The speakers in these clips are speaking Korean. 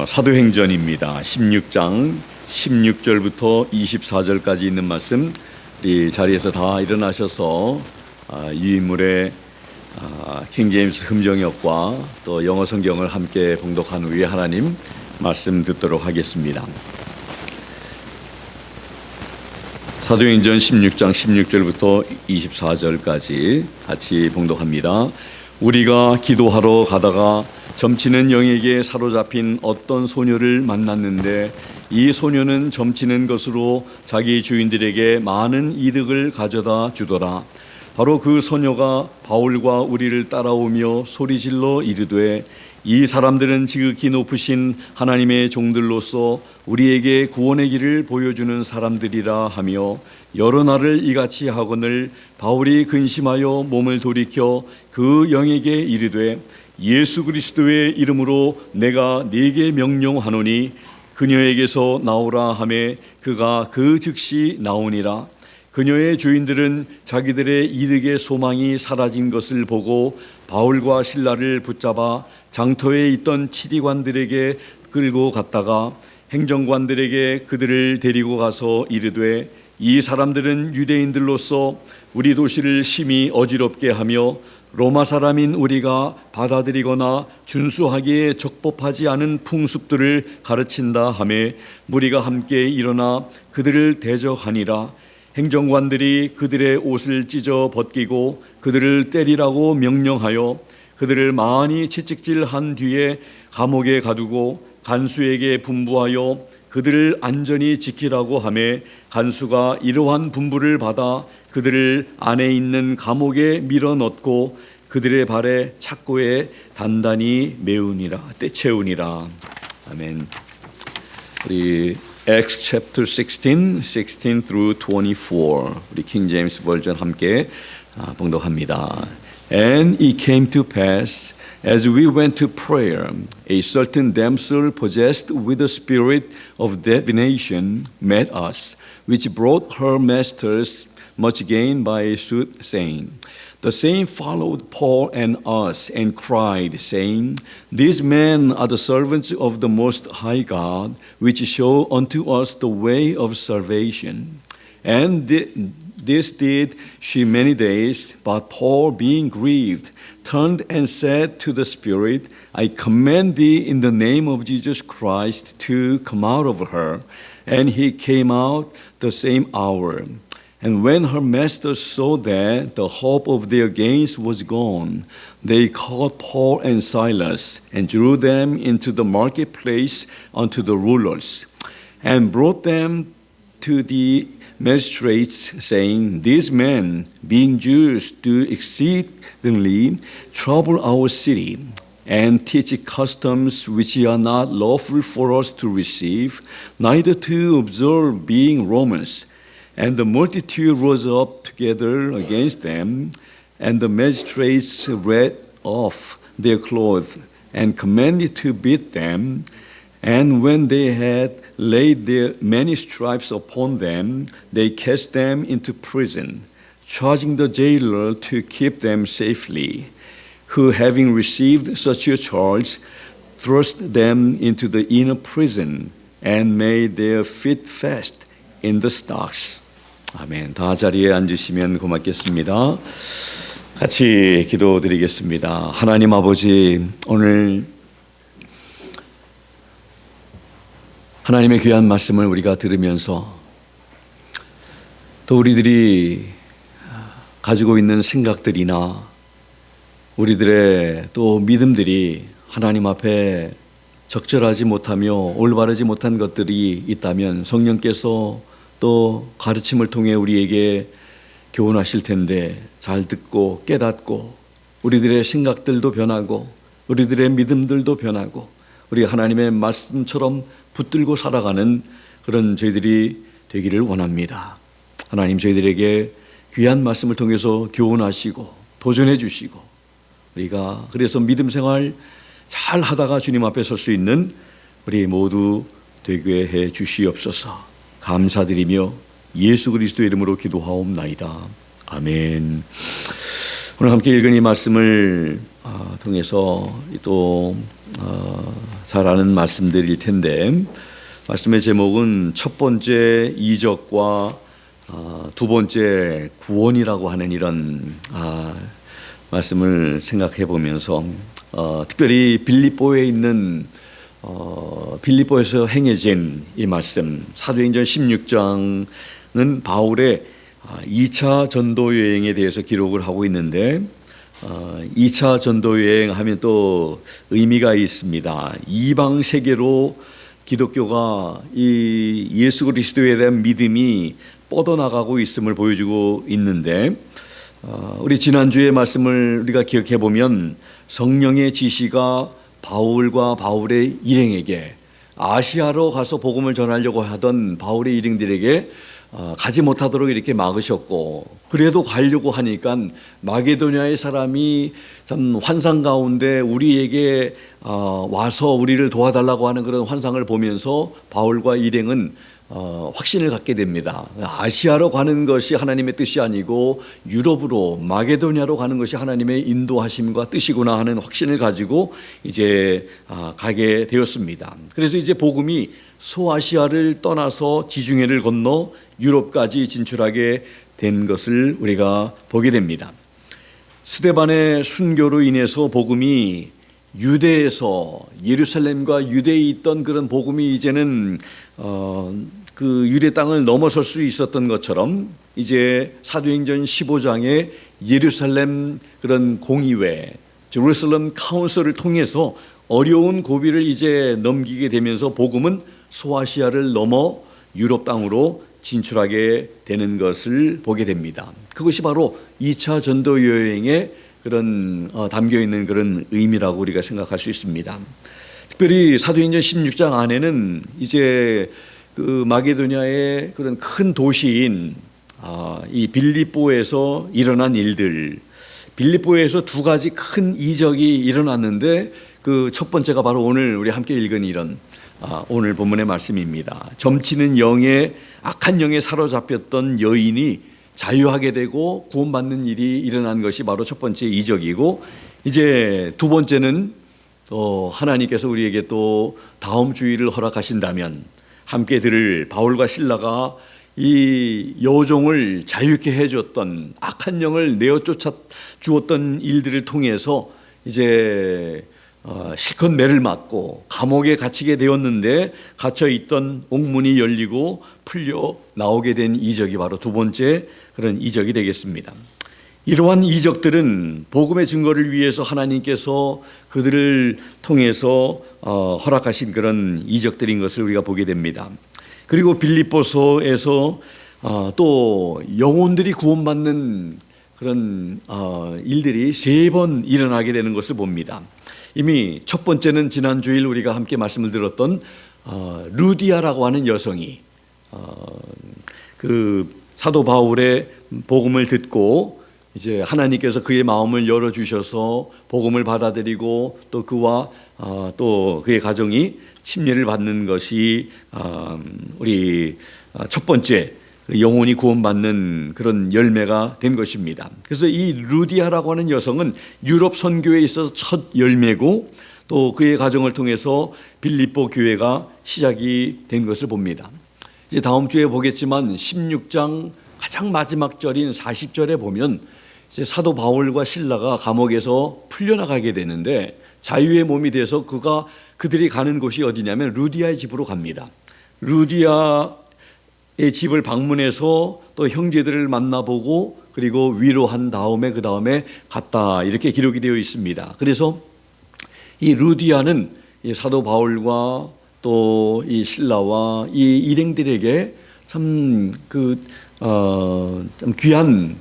사도행전입니다. 16장 16절부터 24절까지 있는 말씀, 우리 자리에서 다 일어나셔서 유인물의 킹제임스 흠정역과 또 영어 성경을 함께 봉독한 후에 하나님 말씀 듣도록 하겠습니다. 사도행전 16장 16절부터 24절까지 같이 봉독합니다. 우리가 기도하러 가다가 점치는 영에게 사로잡힌 어떤 소녀를 만났는데 이 소녀는 점치는 것으로 자기 주인들에게 많은 이득을 가져다 주더라. 바로 그 소녀가 바울과 우리를 따라오며 소리질러 이르되 이 사람들은 지극히 높으신 하나님의 종들로서 우리에게 구원의 길을 보여주는 사람들이라 하며 여러 날을 이같이 하거늘 바울이 근심하여 몸을 돌이켜 그 영에게 이르되 예수 그리스도의 이름으로 내가 네게 명령하노니 그녀에게서 나오라 하매 그가 그 즉시 나오니라. 그녀의 주인들은 자기들의 이득의 소망이 사라진 것을 보고 바울과 실라를 붙잡아 장터에 있던 치리관들에게 끌고 갔다가 행정관들에게 그들을 데리고 가서 이르되 이 사람들은 유대인들로서 우리 도시를 심히 어지럽게 하며 로마 사람인 우리가 받아들이거나 준수하기에 적법하지 않은 풍습들을 가르친다 하매 무리가 함께 일어나 그들을 대적하니라. 행정관들이 그들의 옷을 찢어 벗기고 그들을 때리라고 명령하여 그들을 많이 채찍질한 뒤에 감옥에 가두고 간수에게 분부하여 그들을 안전히 지키라고 하매 간수가 이러한 분부를 받아 그들을 안에 있는 감옥에 밀어넣고 그들의 발에 착고에 단단히 떼채우니라. 아멘. 우리 Acts chapter 16 through 24 우리 킹 제임스 버전 함께 봉독합니다. And it came to pass as we went to prayer, a certain damsel possessed with the spirit of divination met us, which brought her masters much gain by soothsaying. The same followed Paul and us and cried, saying, These men are the servants of the Most High God, which show unto us the way of salvation. And this did she many days, but Paul, being grieved, turned and said to the Spirit, I command thee in the name of Jesus Christ to come out of her. And he came out the same hour. And when her masters saw that the hope of their gains was gone, they called Paul and Silas and drew them into the marketplace unto the rulers, and brought them to the magistrates, saying, These men, being Jews, do exceedingly trouble our city, and teach customs which are not lawful for us to receive, neither to observe, being Romans. And the multitude rose up together against them, and the magistrates rent off their clothes and commanded to beat them. And when they had laid their many stripes upon them, they cast them into prison, charging the jailer to keep them safely, who, having received such a charge, thrust them into the inner prison and made their feet fast in the stocks. 아멘. 다 자리에 앉으시면 고맙겠습니다. 같이 기도드리겠습니다. 하나님 아버지, 오늘 하나님의 귀한 말씀을 우리가 들으면서 또 우리들이 가지고 있는 생각들이나 우리들의 또 믿음들이 하나님 앞에 적절하지 못하며 올바르지 못한 것들이 있다면 성령께서 또 가르침을 통해 우리에게 교훈하실 텐데 잘 듣고 깨닫고 우리들의 생각들도 변하고 우리들의 믿음들도 변하고 우리 하나님의 말씀처럼 붙들고 살아가는 그런 저희들이 되기를 원합니다. 하나님, 저희들에게 귀한 말씀을 통해서 교훈하시고 도전해 주시고 우리가 그래서 믿음 생활 잘 하다가 주님 앞에 설 수 있는 우리 모두 되게 해 주시옵소서. 감사드리며 예수 그리스도의 이름으로 기도하옵나이다. 아멘. 오늘 함께 읽은 이 말씀을 통해서 또 잘 아는 말씀들일 텐데, 말씀의 제목은 첫 번째 이적과 두 번째 구원이라고 하는 이런 말씀을 생각해 보면서 특별히 빌립보에 있는 빌립보에서 행해진 이 말씀, 사도행전 16장은 바울의 2차 전도 여행에 대해서 기록을 하고 있는데 2차 전도 여행하면 또 의미가 있습니다. 이방 세계로 기독교가 이 예수 그리스도에 대한 믿음이 뻗어나가고 있음을 보여주고 있는데, 우리 지난주의 말씀을 우리가 기억해 보면 성령의 지시가 바울과 바울의 일행에게 아시아로 가서 복음을 전하려고 하던 바울의 일행들에게 가지 못하도록 이렇게 막으셨고, 그래도 가려고 하니까 마게도냐의 사람이 참 환상 가운데 우리에게 와서 우리를 도와달라고 하는 그런 환상을 보면서 바울과 일행은 확신을 갖게 됩니다. 아시아로 가는 것이 하나님의 뜻이 아니고 유럽으로 마게도냐로 가는 것이 하나님의 인도하심과 뜻이구나 하는 확신을 가지고 이제 가게 되었습니다. 그래서 이제 복음이 소아시아를 떠나서 지중해를 건너 유럽까지 진출하게 된 것을 우리가 보게 됩니다. 스데반의 순교로 인해서 복음이 유대에서 예루살렘과 유대에 있던 그런 복음이 이제는 그 유대 땅을 넘어설 수 있었던 것처럼 이제 사도행전 15장에 예루살렘 그런 공의회 제루살렘 카운슬을 통해서 어려운 고비를 이제 넘기게 되면서 복음은 소아시아를 넘어 유럽 땅으로 진출하게 되는 것을 보게 됩니다. 그것이 바로 2차 전도 여행에 그런 담겨 있는 그런 의미라고 우리가 생각할 수 있습니다. 특별히 사도행전 16장 안에는 이제 그 마게도냐의 그런 큰 도시인 이 빌립보에서 일어난 일들, 빌립보에서 두 가지 큰 이적이 일어났는데 그 첫 번째가 바로 오늘 우리 함께 읽은 이런 오늘 본문의 말씀입니다. 점치는 영에 악한 영에 사로잡혔던 여인이 자유하게 되고 구원받는 일이 일어난 것이 바로 첫 번째 이적이고, 이제 두 번째는 하나님께서 우리에게 또 다음 주일을 허락하신다면 함께 들을 바울과 실라가 이 여종을 자유케 해줬던 악한 영을 내어쫓아 주었던 일들을 통해서 이제 실컷 매를 맞고 감옥에 갇히게 되었는데 갇혀있던 옥문이 열리고 풀려 나오게 된 이적이 바로 두 번째 그런 이적이 되겠습니다. 이러한 이적들은 복음의 증거를 위해서 하나님께서 그들을 통해서 허락하신 그런 이적들인 것을 우리가 보게 됩니다. 그리고 빌립보서에서 또 영혼들이 구원받는 그런 일들이 세 번 일어나게 되는 것을 봅니다. 이미 첫 번째는 지난 주일 우리가 함께 말씀을 들었던 루디아라고 하는 여성이 그 사도 바울의 복음을 듣고 이제 하나님께서 그의 마음을 열어주셔서 복음을 받아들이고 또 그와 또 그의 가정이 침례를 받는 것이 우리 첫 번째 영혼이 구원받는 그런 열매가 된 것입니다. 그래서 이 루디아라고 하는 여성은 유럽 선교에 있어서 첫 열매고 또 그의 가정을 통해서 빌립보 교회가 시작이 된 것을 봅니다. 이제 다음 주에 보겠지만 16장 가장 마지막 절인 40절에 보면 이제 사도 바울과 실라가 감옥에서 풀려나가게 되는데 자유의 몸이 돼서 그들이 가는 곳이 어디냐면 루디아의 집으로 갑니다. 루디아의 집을 방문해서 또 형제들을 만나보고 그리고 위로한 다음에 그 다음에 갔다 이렇게 기록이 되어 있습니다. 그래서 이 루디아는 이 사도 바울과 또 이 실라와 이 일행들에게 참 참 귀한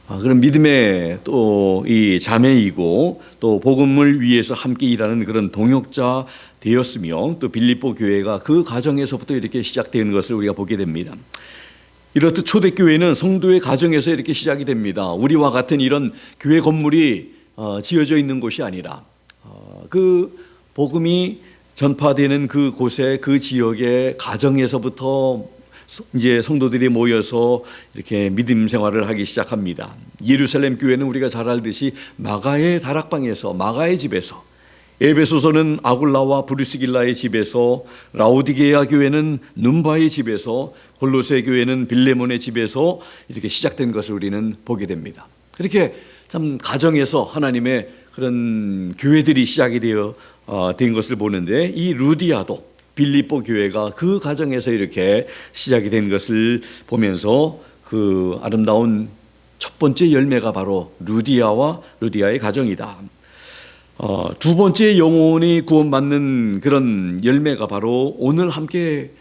그런 믿음의 또 이 자매이고 또 복음을 위해서 함께 일하는 그런 동역자 되었으며 또 빌립보 교회가 그 가정에서부터 이렇게 시작되는 것을 우리가 보게 됩니다. 이렇듯 초대교회는 성도의 가정에서 이렇게 시작이 됩니다. 우리와 같은 이런 교회 건물이 지어져 있는 곳이 아니라 그 복음이 전파되는 그 곳에 그 지역의 가정에서부터 이제 성도들이 모여서 이렇게 믿음 생활을 하기 시작합니다. 예루살렘 교회는 우리가 잘 알듯이 마가의 다락방에서 마가의 집에서 에베소서는 아굴라와 브리스길라의 집에서, 라오디게아 교회는 num바의 집에서, 골로새 교회는 빌레몬의 집에서 이렇게 시작된 것을 우리는 보게 됩니다. 이렇게 참 가정에서 하나님의 그런 교회들이 시작이 된 것을 보는데, 이 루디아도 빌립보 교회가 그 가정에서 이렇게 시작이 된 것을 보면서 그 아름다운 첫 번째 열매가 바로 루디아의 가정이다. 두 번째 영혼이 구원받는 그런 열매가 바로 오늘 함께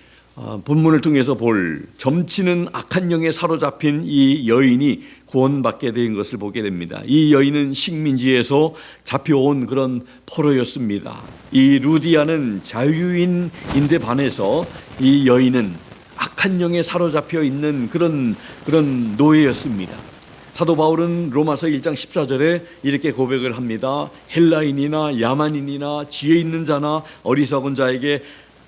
본문을 통해서 볼 점치는 악한 영에 사로잡힌 이 여인이 구원받게 된 것을 보게 됩니다. 이 여인은 식민지에서 잡혀온 그런 포로였습니다. 이 루디아는 자유인인데 반해서 이 여인은 악한 영에 사로잡혀 있는 그런 노예였습니다. 사도 바울은 로마서 1장 14절에 이렇게 고백을 합니다. 헬라인이나 야만인이나 지혜 있는 자나 어리석은 자에게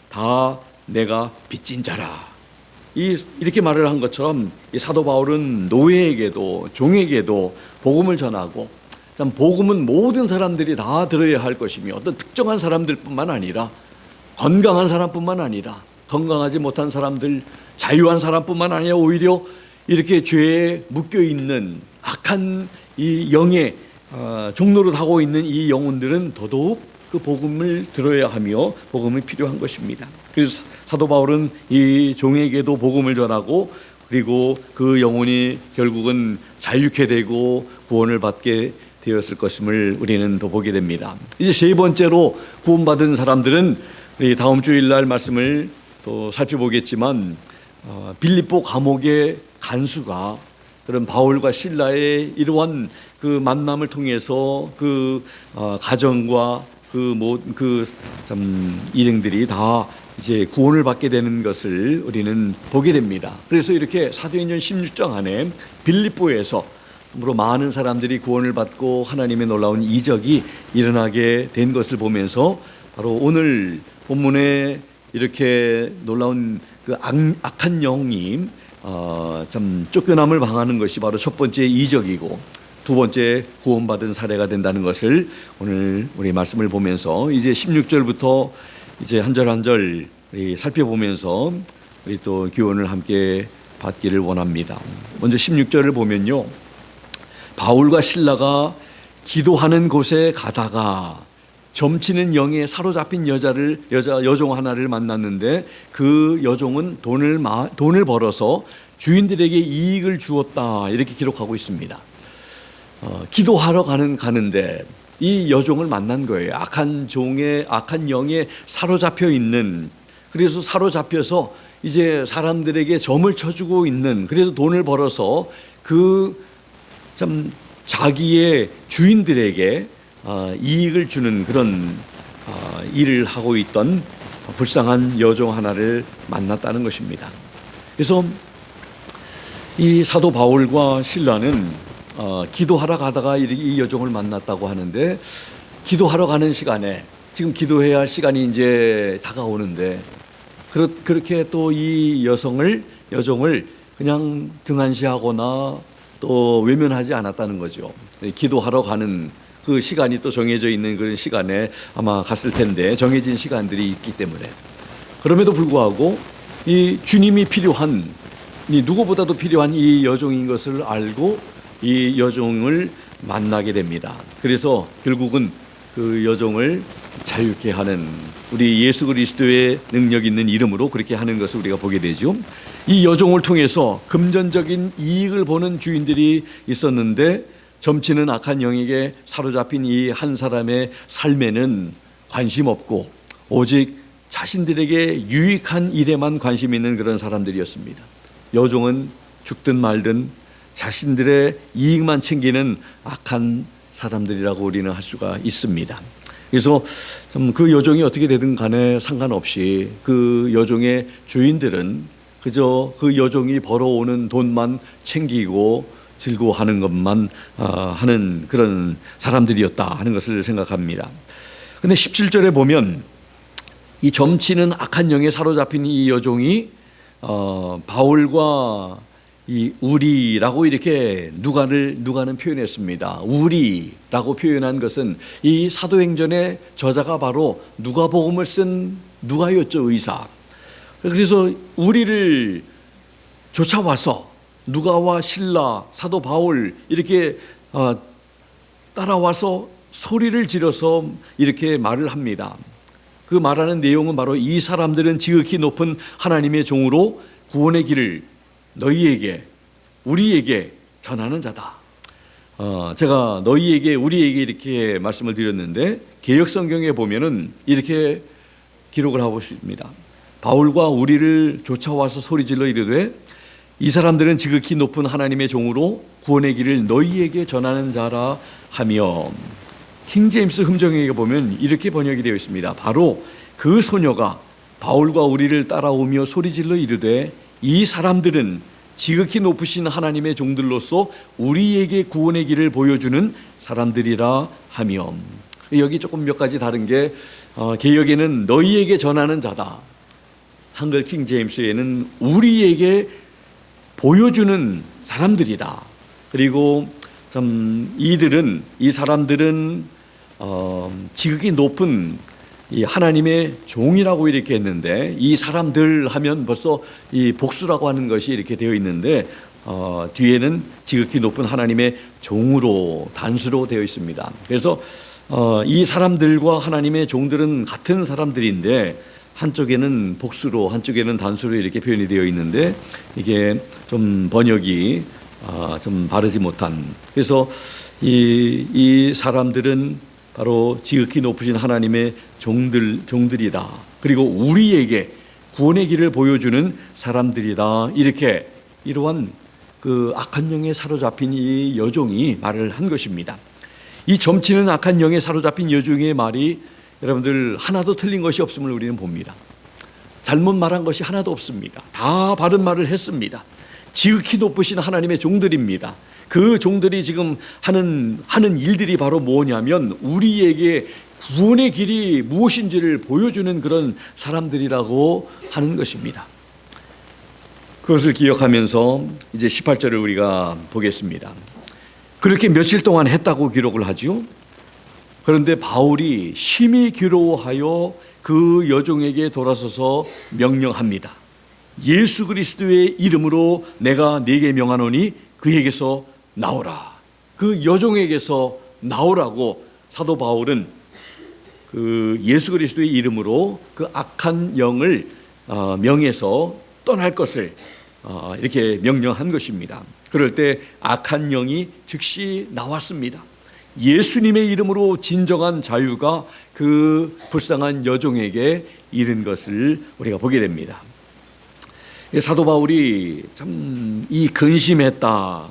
다 내가 빚진 자라. 이렇게 말을 한 것처럼 이 사도 바울은 노예에게도 종에게도 복음을 전하고, 참 복음은 모든 사람들이 다 들어야 할 것이며, 어떤 특정한 사람들뿐만 아니라 건강한 사람뿐만 아니라 건강하지 못한 사람들, 자유한 사람뿐만 아니라 오히려 이렇게 죄에 묶여 있는 악한 이 영의 종로로 가고 있는 이 영혼들은 더더욱 그 복음을 들어야 하며 복음이 필요한 것입니다. 그래서 사도 바울은 이 종에게도 복음을 전하고, 그리고 그 영혼이 결국은 자유케 되고 구원을 받게 되었을 것임을 우리는 더 보게 됩니다. 이제 세 번째로 구원받은 사람들은 다음 주일날 말씀을 또 살펴보겠지만, 빌립보 감옥의 간수가 그런 바울과 실라의 이러한 그 만남을 통해서 그 가정과 참 일행들이 다 이제 구원을 받게 되는 것을 우리는 보게 됩니다. 그래서 이렇게 사도행전 16장 안에 빌립보에서 많은 사람들이 구원을 받고 하나님의 놀라운 이적이 일어나게 된 것을 보면서 바로 오늘 본문에 이렇게 놀라운 그 악한 영이 참 쫓겨남을 방하는 것이 바로 첫 번째 이적이고, 두 번째 구원받은 사례가 된다는 것을 오늘 우리 말씀을 보면서 이제 16절부터 이제 한 절 한 절 살펴보면서 우리 또 교훈을 함께 받기를 원합니다. 먼저 16절을 보면요, 바울과 실라가 기도하는 곳에 가다가 점치는 영에 사로잡힌 여종 하나를 만났는데, 그 여종은 돈을 벌어서 주인들에게 이익을 주었다, 이렇게 기록하고 있습니다. 기도하러 가는데 이 여종을 만난 거예요. 악한 영에 사로잡혀 있는, 그래서 사로잡혀서 이제 사람들에게 점을 쳐주고 있는, 그래서 돈을 벌어서 그 참 자기의 주인들에게 이익을 주는 그런 일을 하고 있던 불쌍한 여종 하나를 만났다는 것입니다. 그래서 이 사도 바울과 실라는 기도하러 가다가 이 여종을 만났다고 하는데, 기도하러 가는 시간에 지금 기도해야 할 시간이 이제 다가오는데, 그렇게 또 이 여종을 그냥 등한시하거나 또 외면하지 않았다는 거죠. 기도하러 가는 그 시간이 또 정해져 있는 그런 시간에 아마 갔을 텐데, 정해진 시간들이 있기 때문에. 그럼에도 불구하고 이 주님이 필요한, 누구보다도 필요한 이 여종인 것을 알고 이 여종을 만나게 됩니다. 그래서 결국은 그 여종을 자유케 하는, 우리 예수 그리스도의 능력 있는 이름으로 그렇게 하는 것을 우리가 보게 되죠. 이 여종을 통해서 금전적인 이익을 보는 주인들이 있었는데, 점치는 악한 영에게 사로잡힌 이 한 사람의 삶에는 관심 없고 오직 자신들에게 유익한 일에만 관심 있는 그런 사람들이었습니다. 여종은 죽든 말든 자신들의 이익만 챙기는 악한 사람들이라고 우리는 할 수가 있습니다. 그래서 그 여종이 어떻게 되든 간에 상관없이 그 여종의 주인들은 그저 그 여종이 벌어오는 돈만 챙기고 즐거워하는 것만 하는 그런 사람들이었다 하는 것을 생각합니다. 그런데 17절에 보면 이 점치는 악한 영에 사로잡힌 이 여종이 바울과 이 우리라고 이렇게 누가는 표현했습니다. 우리라고 표현한 것은 이 사도행전의 저자가 바로 누가복음을 쓴 누가였죠, 의사. 그래서 우리를 쫓아와서 누가와 실라, 사도 바울 이렇게 따라와서 소리를 지르서 이렇게 말을 합니다. 그 말하는 내용은 바로 이 사람들은 지극히 높은 하나님의 종으로 구원의 길을 너희에게, 우리에게 전하는 자다. 제가 너희에게, 우리에게 이렇게 말씀을 드렸는데 개역성경에 보면은 이렇게 기록을 하고 있습니다. 바울과 우리를 쫓아와서 소리질러 이르되 이 사람들은 지극히 높은 하나님의 종으로 구원의 길을 너희에게 전하는 자라 하며, 킹제임스 흠정에 보면 이렇게 번역이 되어 있습니다. 바로 그 소녀가 바울과 우리를 따라오며 소리질러 이르되 이 사람들은 지극히 높으신 하나님의 종들로서 우리에게 구원의 길을 보여주는 사람들이라 하며, 여기 조금 몇 가지 다른 게 개역에는 너희에게 전하는 자다, 한글 킹제임스에는 우리에게 보여주는 사람들이다. 그리고 이 사람들은 지극히 높은 이 하나님의 종이라고 이렇게 했는데, 이 사람들 하면 벌써 이 복수라고 하는 것이 이렇게 되어 있는데 뒤에는 지극히 높은 하나님의 종으로 단수로 되어 있습니다. 그래서 이 사람들과 하나님의 종들은 같은 사람들인데 한쪽에는 복수로 한쪽에는 단수로 이렇게 표현이 되어 있는데 이게 좀 번역이 좀 바르지 못한, 그래서 이 사람들은 바로 지극히 높으신 하나님의 종들이다. 그리고 우리에게 구원의 길을 보여주는 사람들이다. 이렇게 이러한 그 악한 영에 사로잡힌 이 여종이 말을 한 것입니다. 이 점치는 악한 영에 사로잡힌 여종의 말이 여러분들 하나도 틀린 것이 없음을 우리는 봅니다. 잘못 말한 것이 하나도 없습니다. 다 바른 말을 했습니다. 지극히 높으신 하나님의 종들입니다. 그 종들이 지금 하는 일들이 바로 뭐냐면 우리에게 구원의 길이 무엇인지를 보여주는 그런 사람들이라고 하는 것입니다. 그것을 기억하면서 이제 18절을 우리가 보겠습니다. 그렇게 며칠 동안 했다고 기록을 하죠. 그런데 바울이 심히 괴로워하여 그 여종에게 돌아서서 명령합니다. 예수 그리스도의 이름으로 내가 네게 명하노니 그에게서 나오라. 그 여종에게서 나오라고 사도 바울은 그 예수 그리스도의 이름으로 그 악한 영을 명해서 떠날 것을 이렇게 명령한 것입니다. 그럴 때 악한 영이 즉시 나왔습니다. 예수님의 이름으로 진정한 자유가 그 불쌍한 여종에게 이른 것을 우리가 보게 됩니다. 사도 바울이 참 이 근심했다,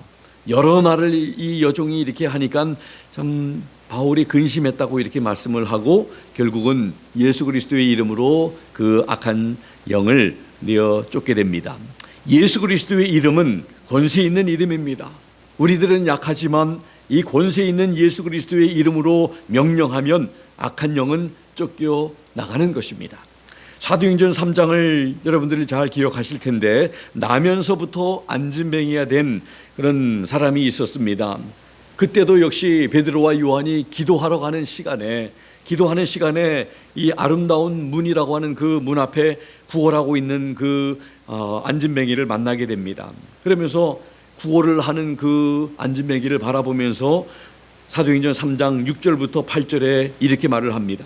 여러 날을 이 여종이 이렇게 하니까 참 바울이 근심했다고 이렇게 말씀을 하고 결국은 예수 그리스도의 이름으로 그 악한 영을 내어 쫓게 됩니다. 예수 그리스도의 이름은 권세 있는 이름입니다. 우리들은 약하지만 이 권세 있는 예수 그리스도의 이름으로 명령하면 악한 영은 쫓겨 나가는 것입니다. 사도행전 3장을 여러분들이 잘 기억하실 텐데 나면서부터 안진뱅이가 된 그런 사람이 있었습니다. 그때도 역시 베드로와 요한이 기도하는 시간에 이 아름다운 문이라고 하는 그 문 앞에 구걸하고 있는 그 안진뱅이를 만나게 됩니다. 그러면서 구걸을 하는 그 안진뱅이를 바라보면서 사도행전 3장 6절부터 8절에 이렇게 말을 합니다.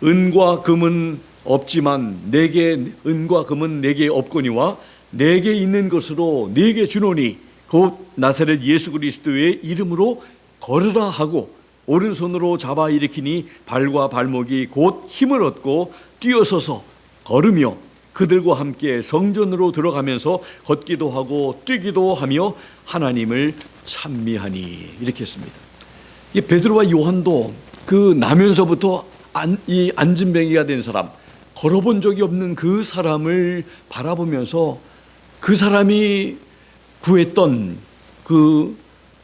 은과 금은 없지만 은과 금은 내게 없거니와 내게 있는 것으로 내게 주노니 곧 나사렛 예수 그리스도의 이름으로 걸으라 하고 오른손으로 잡아 일으키니 발과 발목이 곧 힘을 얻고 뛰어서서 걸으며 그들과 함께 성전으로 들어가면서 걷기도 하고 뛰기도 하며 하나님을 찬미하니, 이렇게 했습니다. 이 베드로와 요한도 그 나면서부터 이 안진뱅이가 된 사람, 걸어본 적이 없는 그 사람을 바라보면서 그 사람이 구했던 그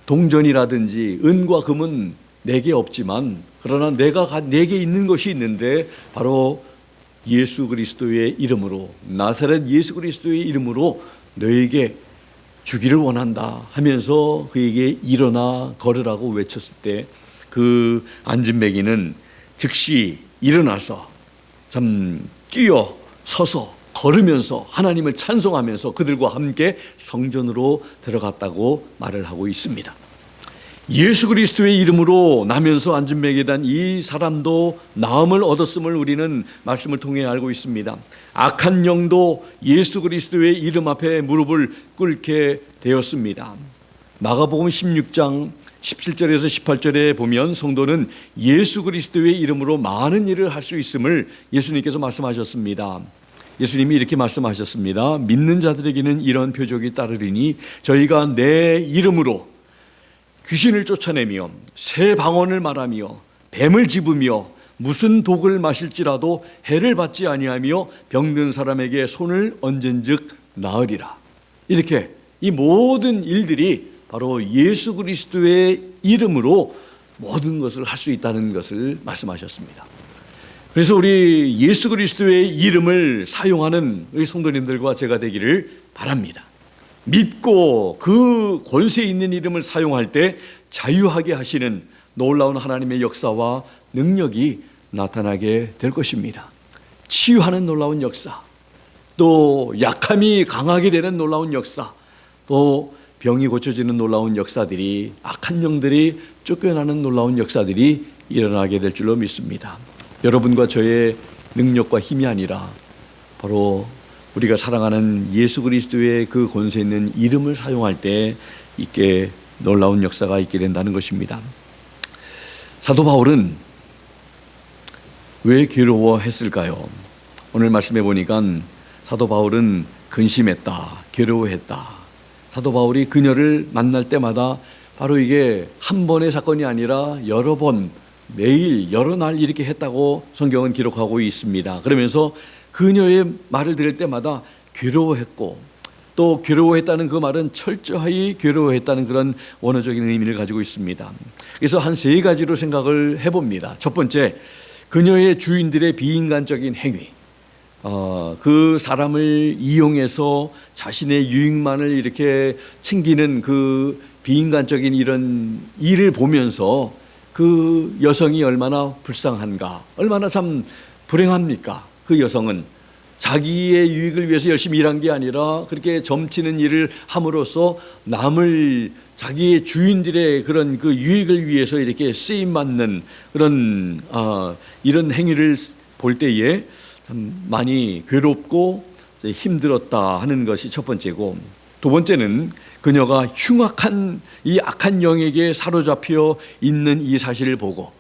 동전이라든지 은과 금은 내게 없지만 그러나 내게 있는 것이 있는데 바로 예수 그리스도의 이름으로, 나사렛 예수 그리스도의 이름으로 너에게 주기를 원한다 하면서 그에게 일어나 걸으라고 외쳤을 때 그 안진뱅이는 즉시 일어나서 참 뛰어 서서 걸으면서 하나님을 찬송하면서 그들과 함께 성전으로 들어갔다고 말을 하고 있습니다. 예수 그리스도의 이름으로 나면서 안진뱅이에 대한 이 사람도 나음을 얻었음을 우리는 말씀을 통해 알고 있습니다. 악한 영도 예수 그리스도의 이름 앞에 무릎을 꿇게 되었습니다. 마가복음 16장 17절에서 18절에 보면 성도는 예수 그리스도의 이름으로 많은 일을 할 수 있음을 예수님께서 말씀하셨습니다. 예수님이 이렇게 말씀하셨습니다. 믿는 자들에게는 이런 표적이 따르리니 저희가 내 이름으로 귀신을 쫓아내며 새 방언을 말하며 뱀을 집으며 무슨 독을 마실지라도 해를 받지 아니하며 병든 사람에게 손을 얹은즉 나으리라. 이렇게 이 모든 일들이 바로 예수 그리스도의 이름으로 모든 것을 할 수 있다는 것을 말씀하셨습니다. 그래서 우리 예수 그리스도의 이름을 사용하는 우리 성도님들과 제가 되기를 바랍니다. 믿고 그 권세 있는 이름을 사용할 때 자유하게 하시는 놀라운 하나님의 역사와 능력이 나타나게 될 것입니다. 치유하는 놀라운 역사, 또 약함이 강하게 되는 놀라운 역사, 또 병이 고쳐지는 놀라운 역사들이, 악한 영들이 쫓겨나는 놀라운 역사들이 일어나게 될 줄로 믿습니다. 여러분과 저의 능력과 힘이 아니라 바로 우리가 사랑하는 예수 그리스도의 그 권세 있는 이름을 사용할 때 있게 놀라운 역사가 있게 된다는 것입니다. 사도 바울은 왜 괴로워했을까요? 오늘 말씀해 보니까 사도 바울은 근심했다, 괴로워했다. 사도 바울이 그녀를 만날 때마다 바로 이게 한 번의 사건이 아니라 여러 번, 매일 여러 날 이렇게 했다고 성경은 기록하고 있습니다. 그러면서 그녀의 말을 들을 때마다 괴로워했고, 또 괴로워했다는 그 말은 철저히 괴로워했다는 그런 원어적인 의미를 가지고 있습니다. 그래서 한 세 가지로 생각을 해봅니다. 첫 번째, 그녀의 주인들의 비인간적인 행위, 그 사람을 이용해서 자신의 유익만을 이렇게 챙기는 그 비인간적인 이런 일을 보면서 그 여성이 얼마나 불쌍한가, 얼마나 참 불행합니까? 그 여성은 자기의 유익을 위해서 열심히 일한 게 아니라 그렇게 점치는 일을 함으로써 남을, 자기의 주인들의 그런 그 유익을 위해서 이렇게 쓰임받는 그런 이런 행위를 볼 때에 참 많이 괴롭고 힘들었다 하는 것이 첫 번째고, 두 번째는 그녀가 흉악한 이 악한 영에게 사로잡혀 있는 이 사실을 보고,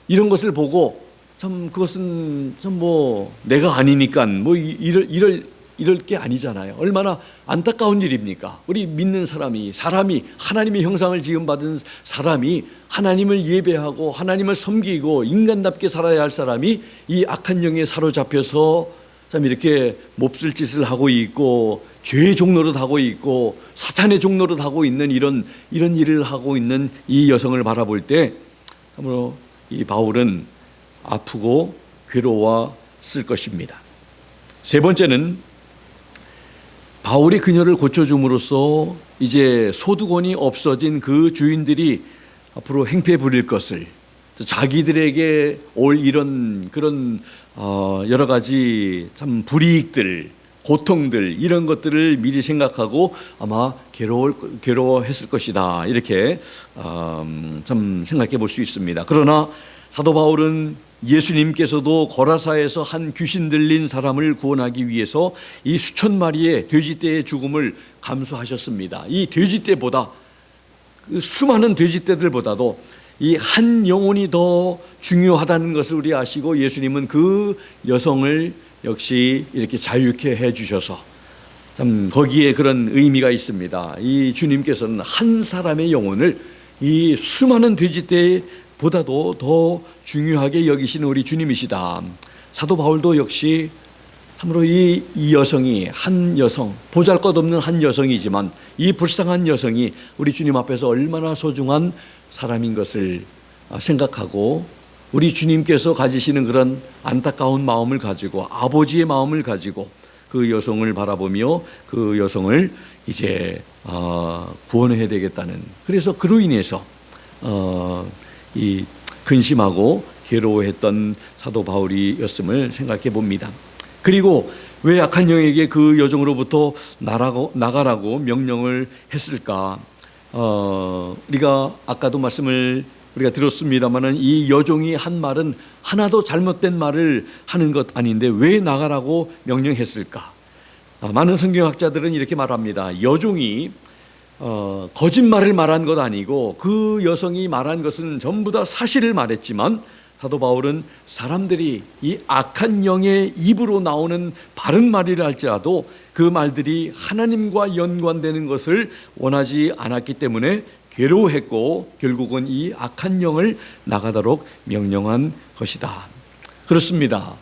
이런 것을 보고 참 그것은 참 뭐 내가 아니니까 뭐 이럴 게 아니잖아요. 얼마나 안타까운 일입니까? 우리 믿는 사람이 하나님의 형상을 지음받은 사람이 하나님을 예배하고 하나님을 섬기고 인간답게 살아야 할 사람이 이 악한 영에 사로잡혀서 참 이렇게 몹쓸 짓을 하고 있고 죄의 종노릇 하고 있고 사탄의 종노릇 하고 있는 이런 일을 하고 있는 이 여성을 바라볼 때 참으로 이 바울은 아프고 괴로웠을 것입니다. 세 번째는 바울이 그녀를 고쳐줌으로써 이제 소득원이 없어진 그 주인들이 앞으로 행패 부릴 것을, 자기들에게 올 이런 그런 여러 가지 참 불이익들, 고통들, 이런 것들을 미리 생각하고 아마 괴로워했을 것이다, 이렇게 참 생각해 볼 수 있습니다. 그러나 사도 바울은 예수님께서도 고라사에서 한 귀신 들린 사람을 구원하기 위해서 이 수천 마리의 돼지떼의 죽음을 감수하셨습니다. 이 돼지떼보다, 그 수많은 돼지떼들보다도 이 한 영혼이 더 중요하다는 것을 우리 아시고 예수님은 그 여성을 역시 이렇게 자유케 해주셔서 참 거기에 그런 의미가 있습니다. 이 주님께서는 한 사람의 영혼을 이 수많은 돼지떼보다도 더 중요하게 여기시는 우리 주님이시다. 사도 바울도 역시 참으로 이 여성이, 한 여성, 보잘것없는 한 여성이지만 이 불쌍한 여성이 우리 주님 앞에서 얼마나 소중한 사람인 것을 생각하고, 우리 주님께서 가지시는 그런 안타까운 마음을 가지고, 아버지의 마음을 가지고 그 여성을 바라보며 그 여성을 이제 구원해야 되겠다는, 그래서 그로 인해서 이 근심하고 괴로워했던 사도 바울이었음을 생각해 봅니다. 그리고 왜 악한 영에게 그 여종으로부터 나가라고 명령을 했을까? 우리가 아까도 말씀을 우리가 들었습니다마는 이 여종이 한 말은 하나도 잘못된 말을 하는 것 아닌데 왜 나가라고 명령했을까? 많은 성경학자들은 이렇게 말합니다. 여종이 거짓말을 말한 것 아니고 그 여성이 말한 것은 전부 다 사실을 말했지만 사도 바울은 사람들이 이 악한 영의 입으로 나오는 바른 말이라 할지라도 그 말들이 하나님과 연관되는 것을 원하지 않았기 때문에 괴로워했고 결국은 이 악한 영을 나가도록 명령한 것이다. 그렇습니다.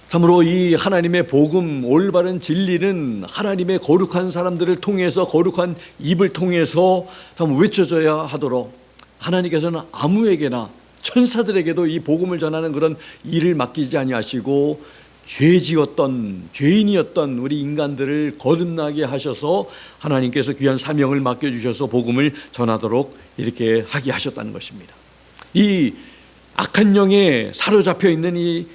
참으로 이 하나님의 복음, 올바른 진리는 하나님의 거룩한 사람들을 통해서, 거룩한 입을 통해서 참 외쳐져야 하도록 하나님께서는 아무에게나, 천사들에게도 이 복음을 전하는 그런 일을 맡기지 아니하시고 죄인이었던 우리 인간들을 거듭나게 하셔서 하나님께서 귀한 사명을 맡겨주셔서 복음을 전하도록 이렇게 하게 하셨다는 것입니다. 이 악한 영에 사로잡혀 있는 이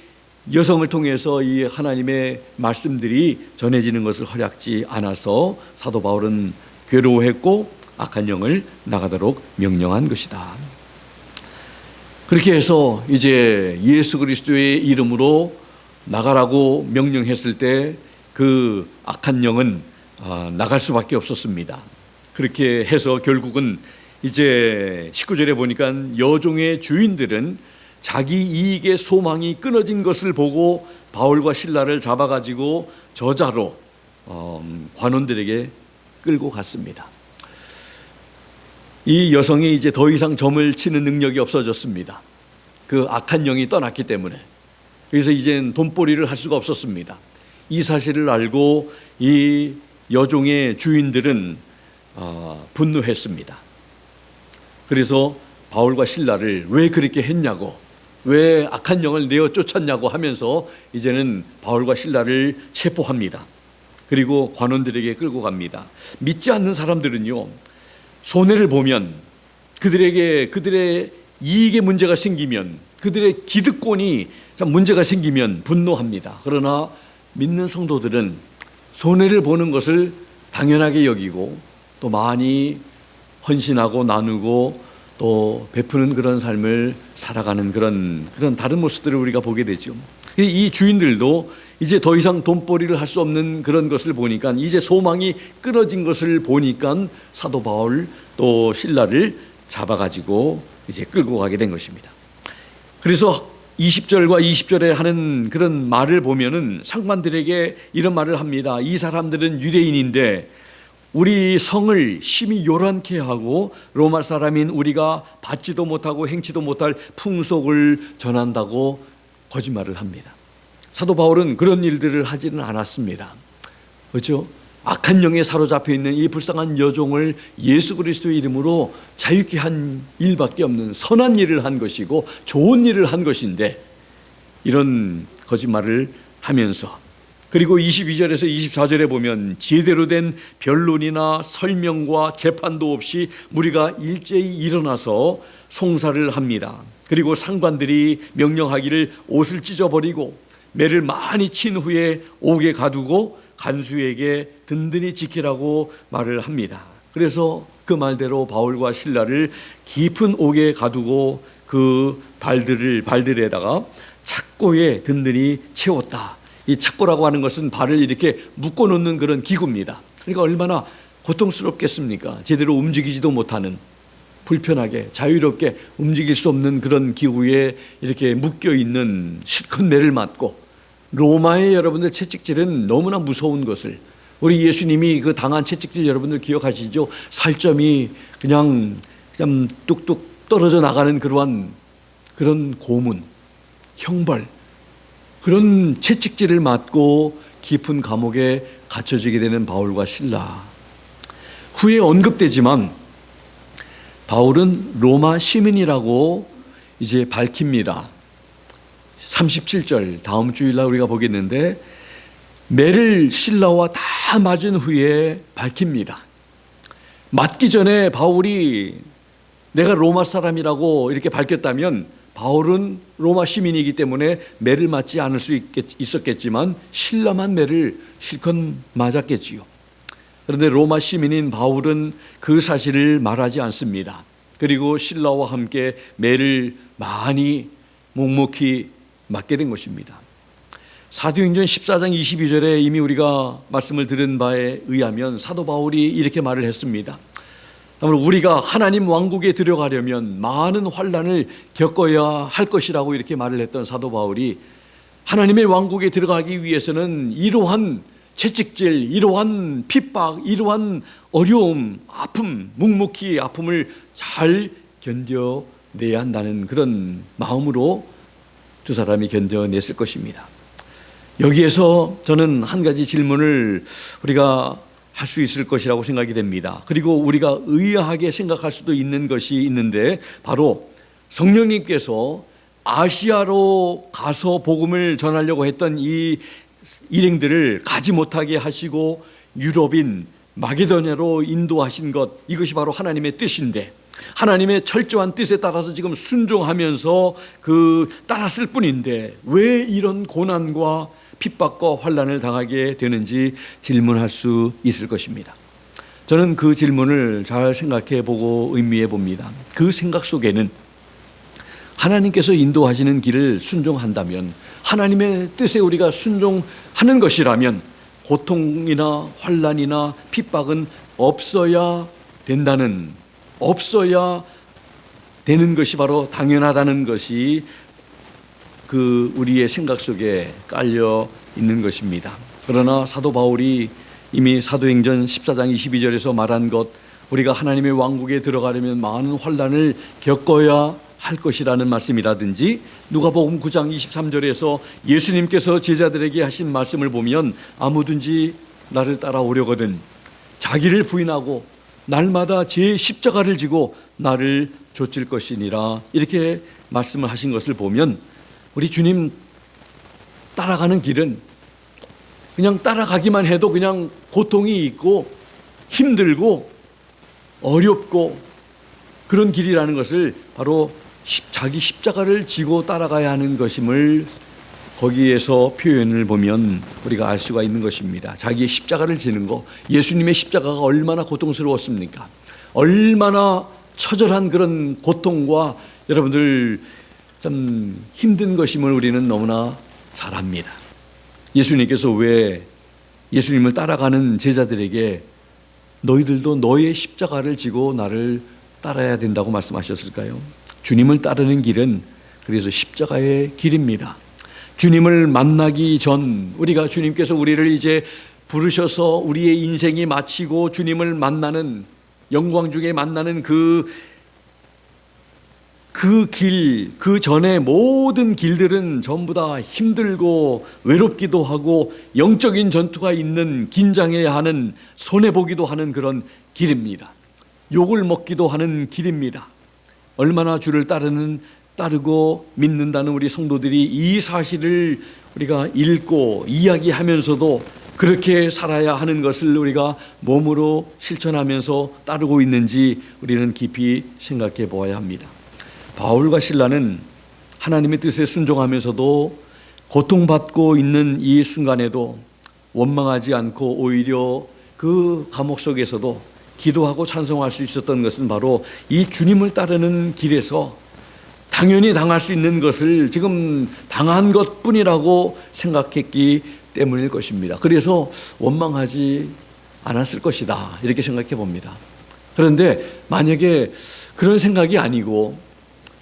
여성을 통해서 이 하나님의 말씀들이 전해지는 것을 허락지 않아서 사도 바울은 괴로워했고 악한 영을 나가도록 명령한 것이다. 그렇게 해서 이제 예수 그리스도의 이름으로 나가라고 명령했을 때 그 악한 영은 나갈 수밖에 없었습니다. 그렇게 해서 결국은 이제 19절에 보니까 여종의 주인들은 자기 이익의 소망이 끊어진 것을 보고 바울과 실라를 잡아가지고 저자로 관원들에게 끌고 갔습니다. 이 여성이 이제 더 이상 점을 치는 능력이 없어졌습니다. 그 악한 영이 떠났기 때문에. 그래서 이젠 돈벌이를 할 수가 없었습니다. 이 사실을 알고 이 여종의 주인들은 분노했습니다. 그래서 바울과 실라를 왜 그렇게 했냐고, 왜 악한 영을 내어 쫓았냐고 하면서 이제는 바울과 실라를 체포합니다. 그리고 관원들에게 끌고 갑니다. 믿지 않는 사람들은요, 손해를 보면, 그들의 이익에 문제가 생기면, 그들의 기득권이 문제가 생기면 분노합니다. 그러나 믿는 성도들은 손해를 보는 것을 당연하게 여기고 또 많이 헌신하고 나누고 또 베푸는 그런 삶을 살아가는 그런 다른 모습들을 우리가 보게 되죠. 이 주인들도 이제 더 이상 돈벌이를 할 수 없는 그런 것을 보니까, 이제 소망이 끊어진 것을 보니까 사도 바울 또 실라를 잡아가지고 이제 끌고 가게 된 것입니다. 그래서 20절과 20절에 하는 그런 말을 보면은 상관들에게 이런 말을 합니다. 이 사람들은 유대인인데 우리 성을 심히 요란케 하고 로마 사람인 우리가 받지도 못하고 행치도 못할 풍속을 전한다고 거짓말을 합니다. 사도 바울은 그런 일들을 하지는 않았습니다. 그렇죠? 악한 영에 사로잡혀 있는 이 불쌍한 여종을 예수 그리스도의 이름으로 자유케 한 일밖에 없는 선한 일을 한 것이고 좋은 일을 한 것인데 이런 거짓말을 하면서, 그리고 22절에서 24절에 보면 제대로 된 변론이나 설명과 재판도 없이 무리가 일제히 일어나서 송사를 합니다. 그리고 상관들이 명령하기를 옷을 찢어버리고 매를 많이 친 후에 옥에 가두고 간수에게 든든히 지키라고 말을 합니다. 그래서 그 말대로 바울과 실라를 깊은 옥에 가두고 그 발들에다가 착고에 든든히 채웠다. 이 착고라고 하는 것은 발을 이렇게 묶어 놓는 그런 기구입니다. 그러니까 얼마나 고통스럽겠습니까? 제대로 움직이지도 못하는, 불편하게 자유롭게 움직일 수 없는 그런 기구에 이렇게 묶여 있는 실컷 매를 맞고, 로마의 여러분들 채찍질은 너무나 무서운 것을, 우리 예수님이 그 당한 채찍질 여러분들 기억하시죠? 살점이 그냥 뚝뚝 떨어져 나가는 그런 고문, 형벌, 그런 채찍질을 맞고 깊은 감옥에 갇혀지게 되는 바울과 실라. 후에 언급되지만 바울은 로마 시민이라고 이제 밝힙니다. 37절 다음 주일날 우리가 보겠는데, 매를 실라와 다 맞은 후에 밝힙니다. 맞기 전에 바울이 내가 로마 사람이라고 이렇게 밝혔다면 바울은 로마 시민이기 때문에 매를 맞지 않을 수 있었겠지만 실라만 매를 실컷 맞았겠지요. 그런데 로마 시민인 바울은 그 사실을 말하지 않습니다. 그리고 실라와 함께 매를 많이 묵묵히 맞게 된 것입니다. 사도행전 14장 22절에 이미 우리가 말씀을 들은 바에 의하면 사도 바울이 이렇게 말을 했습니다. 우리가 하나님 왕국에 들어가려면 많은 환난을 겪어야 할 것이라고 이렇게 말을 했던 사도 바울이 하나님의 왕국에 들어가기 위해서는 이러한 채찍질, 이러한 핍박, 이러한 어려움, 아픔, 묵묵히 아픔을 잘 견뎌내야 한다는 그런 마음으로 두 사람이 견뎌냈을 것입니다. 여기에서 저는 한 가지 질문을 우리가 할 수 있을 것이라고 생각이 됩니다. 그리고 우리가 의아하게 생각할 수도 있는 것이 있는데 바로 성령님께서 아시아로 가서 복음을 전하려고 했던 이 일행들을 가지 못하게 하시고 유럽인 마게도냐로 인도하신 것, 이것이 바로 하나님의 뜻인데 하나님의 철저한 뜻에 따라서 지금 순종하면서 따랐을 뿐인데 왜 이런 고난과 핍박과 환난을 당하게 되는지 질문할 수 있을 것입니다. 저는 그 질문을 잘 생각해 보고 의미해 봅니다. 그 생각 속에는 하나님께서 인도하시는 길을 순종한다면, 하나님의 뜻에 우리가 순종하는 것이라면 고통이나 환난이나 핍박은 없어야 되는 것이 바로 당연하다는 것이 우리의 생각 속에 깔려 있는 것입니다. 그러나 사도 바울이 이미 사도행전 14장 22절에서 말한 것, 우리가 하나님의 왕국에 들어가려면 많은 환난을 겪어야 할 것이라는 말씀이라든지 누가복음 9장 23절에서 예수님께서 제자들에게 하신 말씀을 보면 아무든지 나를 따라오려거든 자기를 부인하고 날마다 제 십자가를 지고 나를 좇을 것이니라, 이렇게 말씀을 하신 것을 보면 우리 주님 따라가는 길은 그냥 따라가기만 해도 그냥 고통이 있고 힘들고 어렵고 그런 길이라는 것을 바로 자기 십자가를 지고 따라가야 하는 것임을 거기에서 표현을 보면 우리가 알 수가 있는 것입니다. 자기의 십자가를 지는 거, 예수님의 십자가가 얼마나 고통스러웠습니까? 얼마나 처절한 그런 고통과 여러분들 참 힘든 것임을 우리는 너무나 잘 압니다. 예수님께서 왜 예수님을 따라가는 제자들에게 너희들도 너의 십자가를 지고 나를 따라야 된다고 말씀하셨을까요? 주님을 따르는 길은 그래서 십자가의 길입니다. 주님을 만나기 전, 우리가 주님께서 우리를 이제 부르셔서 우리의 인생이 마치고 주님을 만나는, 영광 중에 만나는 그 길, 그 전에 모든 길들은 전부 다 힘들고 외롭기도 하고 영적인 전투가 있는, 긴장해야 하는, 손해보기도 하는 그런 길입니다. 욕을 먹기도 하는 길입니다. 얼마나 주를 따르고 믿는다는 우리 성도들이 이 사실을 우리가 읽고 이야기하면서도 그렇게 살아야 하는 것을 우리가 몸으로 실천하면서 따르고 있는지 우리는 깊이 생각해 보아야 합니다. 바울과 실라는 하나님의 뜻에 순종하면서도 고통받고 있는 이 순간에도 원망하지 않고 오히려 그 감옥 속에서도 기도하고 찬송할 수 있었던 것은 바로 이 주님을 따르는 길에서 당연히 당할 수 있는 것을 지금 당한 것뿐이라고 생각했기 때문일 것입니다. 그래서 원망하지 않았을 것이다, 이렇게 생각해 봅니다. 그런데 만약에 그런 생각이 아니고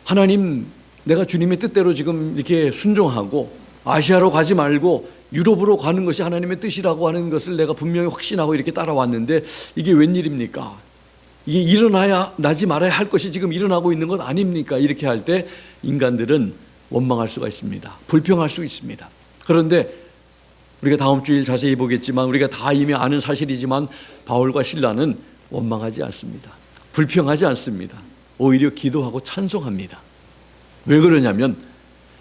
하나님, 내가 주님의 뜻대로 지금 이렇게 순종하고 아시아로 가지 말고 유럽으로 가는 것이 하나님의 뜻이라고 하는 것을 내가 분명히 확신하고 이렇게 따라왔는데 이게 웬일입니까? 이게 나지 말아야 할 것이 지금 일어나고 있는 것 아닙니까? 이렇게 할 때 인간들은 원망할 수가 있습니다. 불평할 수 있습니다. 그런데 우리가 다음 주일 자세히 보겠지만 우리가 다 이미 아는 사실이지만 바울과 실라는 원망하지 않습니다. 불평하지 않습니다. 오히려 기도하고 찬송합니다. 왜 그러냐면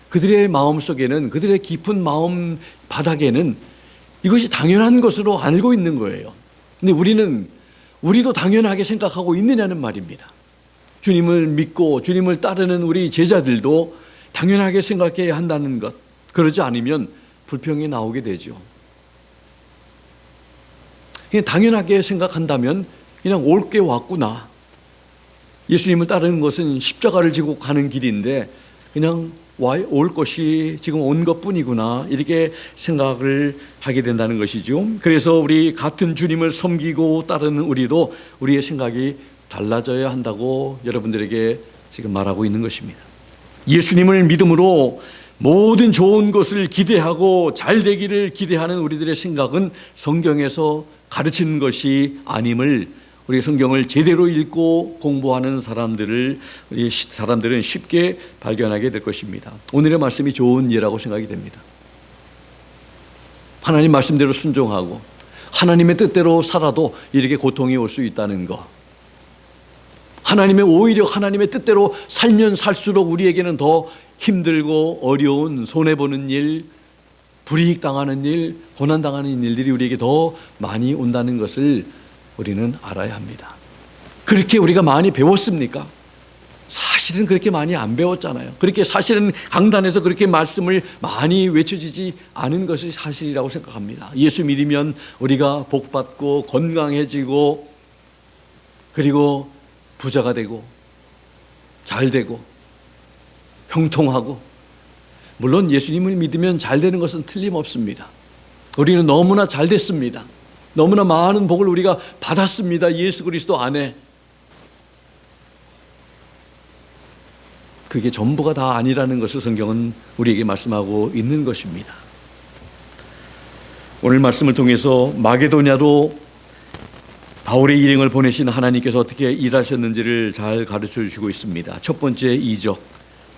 그들의 마음속에는, 그들의 깊은 마음 바닥에는 이것이 당연한 것으로 알고 있는 거예요. 근데 우리는 우리도 당연하게 생각하고 있느냐는 말입니다. 주님을 믿고 주님을 따르는 우리 제자들도 당연하게 생각해야 한다는 것. 그러지 않으면 불평이 나오게 되죠. 그냥 당연하게 생각한다면 그냥 옳게 왔구나. 예수님을 따르는 것은 십자가를 지고 가는 길인데 그냥 올 것이 지금 온 것뿐이구나, 이렇게 생각을 하게 된다는 것이죠. 그래서 우리 같은 주님을 섬기고 따르는 우리도 우리의 생각이 달라져야 한다고 여러분들에게 지금 말하고 있는 것입니다. 예수님을 믿음으로 모든 좋은 것을 기대하고 잘 되기를 기대하는 우리들의 생각은 성경에서 가르치는 것이 아님을 우리 성경을 제대로 읽고 공부하는 사람들은 쉽게 발견하게 될 것입니다. 오늘의 말씀이 좋은 예라고 생각이 됩니다. 하나님 말씀대로 순종하고 하나님의 뜻대로 살아도 이렇게 고통이 올 수 있다는 것. 오히려 하나님의 뜻대로 살면 살수록 우리에게는 더 힘들고 어려운, 손해보는 일, 불이익 당하는 일, 고난 당하는 일들이 우리에게 더 많이 온다는 것을 우리는 알아야 합니다. 그렇게 우리가 많이 배웠습니까? 사실은 그렇게 많이 안 배웠잖아요. 그렇게 사실은 강단에서 그렇게 말씀을 많이 외쳐지지 않은 것이 사실이라고 생각합니다. 예수 믿으면 우리가 복받고 건강해지고 그리고 부자가 되고 잘 되고 형통하고, 물론 예수님을 믿으면 잘 되는 것은 틀림없습니다. 우리는 너무나 잘 됐습니다. 너무나 많은 복을 우리가 받았습니다. 예수 그리스도 안에. 그게 전부가 다 아니라는 것을 성경은 우리에게 말씀하고 있는 것입니다. 오늘 말씀을 통해서 마게도냐로 바울의 일행을 보내신 하나님께서 어떻게 일하셨는지를 잘 가르쳐 주시고 있습니다. 첫 번째 이적,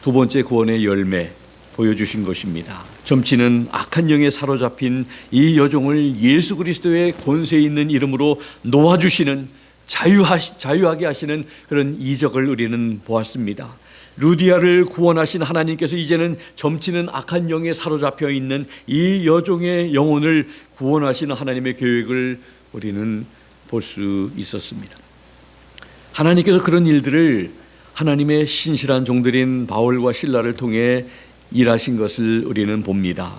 두 번째 구원의 열매 보여주신 것입니다. 점치는 악한 영에 사로잡힌 이 여종을 예수 그리스도의 권세 있는 이름으로 놓아주시는, 자유하게 하시는 그런 이적을 우리는 보았습니다. 루디아를 구원하신 하나님께서 이제는 점치는 악한 영에 사로잡혀 있는 이 여종의 영혼을 구원하시는 하나님의 계획을 우리는 볼 수 있었습니다. 하나님께서 그런 일들을 하나님의 신실한 종들인 바울과 실라를 통해 일하신 것을 우리는 봅니다.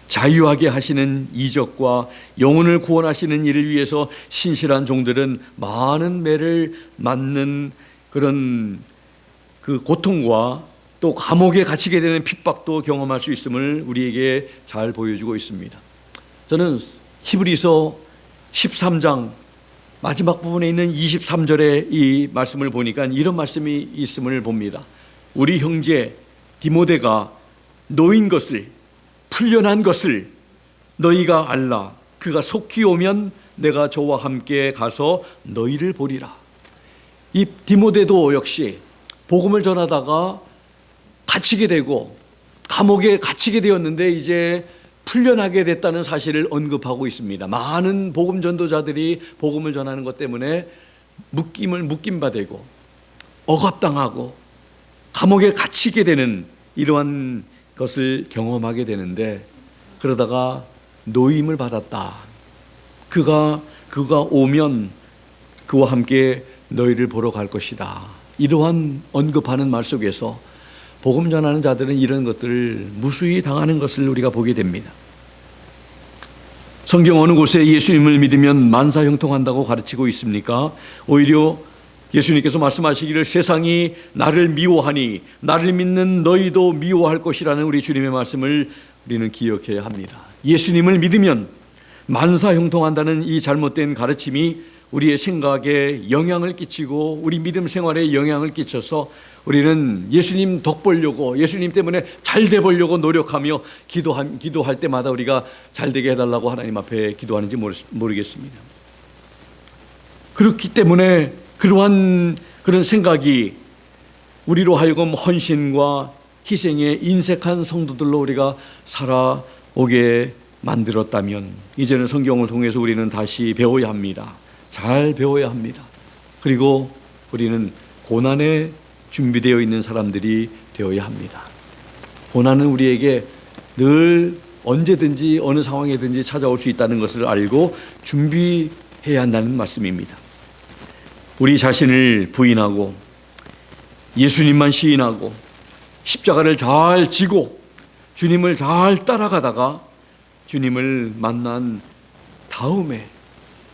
자유하게 하시는 이적과 영혼을 구원하시는 일을 위해서 신실한 종들은 많은 매를 맞는 그런 그 고통과 또 감옥에 갇히게 되는 핍박도 경험할 수 있음을 우리에게 잘 보여주고 있습니다. 저는 히브리서 13장 마지막 부분에 있는 23절의 이 말씀을 보니까 이런 말씀이 있음을 봅니다. 우리 형제 디모데가 노인 것을, 풀려난 것을 너희가 알라. 그가 속히 오면 내가 저와 함께 가서 너희를 보리라. 이 디모데도 역시 복음을 전하다가 갇히게 되고 감옥에 갇히게 되었는데 이제 풀려나게 됐다는 사실을 언급하고 있습니다. 많은 복음 전도자들이 복음을 전하는 것 때문에 묶임받고 억압당하고 감옥에 갇히게 되는 이러한 것을 경험하게 되는데, 그러다가 노임을 받았다. 그가 오면 그와 함께 너희를 보러 갈 것이다. 이러한 언급하는 말 속에서 복음 전하는 자들은 이런 것들을 무수히 당하는 것을 우리가 보게 됩니다. 성경 어느 곳에 예수님을 믿으면 만사형통한다고 가르치고 있습니까? 오히려 예수님께서 말씀하시기를 세상이 나를 미워하니 나를 믿는 너희도 미워할 것이라는 우리 주님의 말씀을 우리는 기억해야 합니다. 예수님을 믿으면 만사형통한다는 이 잘못된 가르침이 우리의 생각에 영향을 끼치고 우리 믿음 생활에 영향을 끼쳐서 우리는 예수님 덕 보려고, 예수님 때문에 잘 돼 보려고 노력하며 기도할 때마다 우리가 잘 되게 해달라고 하나님 앞에 기도하는지 모르겠습니다. 그렇기 때문에 그러한 그런 생각이 우리로 하여금 헌신과 희생에 인색한 성도들로 우리가 살아오게 만들었다면 이제는 성경을 통해서 우리는 다시 배워야 합니다. 잘 배워야 합니다. 그리고 우리는 고난에 준비되어 있는 사람들이 되어야 합니다. 고난은 우리에게 늘 언제든지 어느 상황에든지 찾아올 수 있다는 것을 알고 준비해야 한다는 말씀입니다. 우리 자신을 부인하고 예수님만 시인하고 십자가를 잘 지고 주님을 잘 따라가다가 주님을 만난 다음에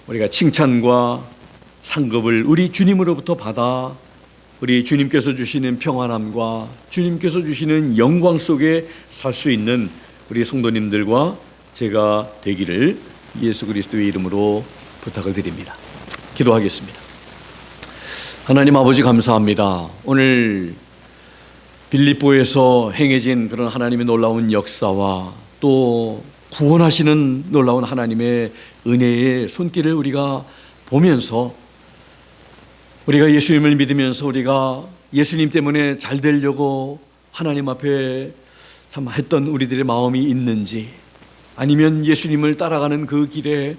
우리가 칭찬과 상급을 우리 주님으로부터 받아 우리 주님께서 주시는 평안함과 주님께서 주시는 영광 속에 살 수 있는 우리 성도님들과 제가 되기를 예수 그리스도의 이름으로 부탁을 드립니다. 기도하겠습니다. 하나님 아버지 감사합니다. 오늘 빌립보에서 행해진 그런 하나님의 놀라운 역사와 또 구원하시는 놀라운 하나님의 은혜의 손길을 우리가 보면서 우리가 예수님을 믿으면서 우리가 예수님 때문에 잘 되려고 하나님 앞에 참 했던 우리들의 마음이 있는지, 아니면 예수님을 따라가는 그 길에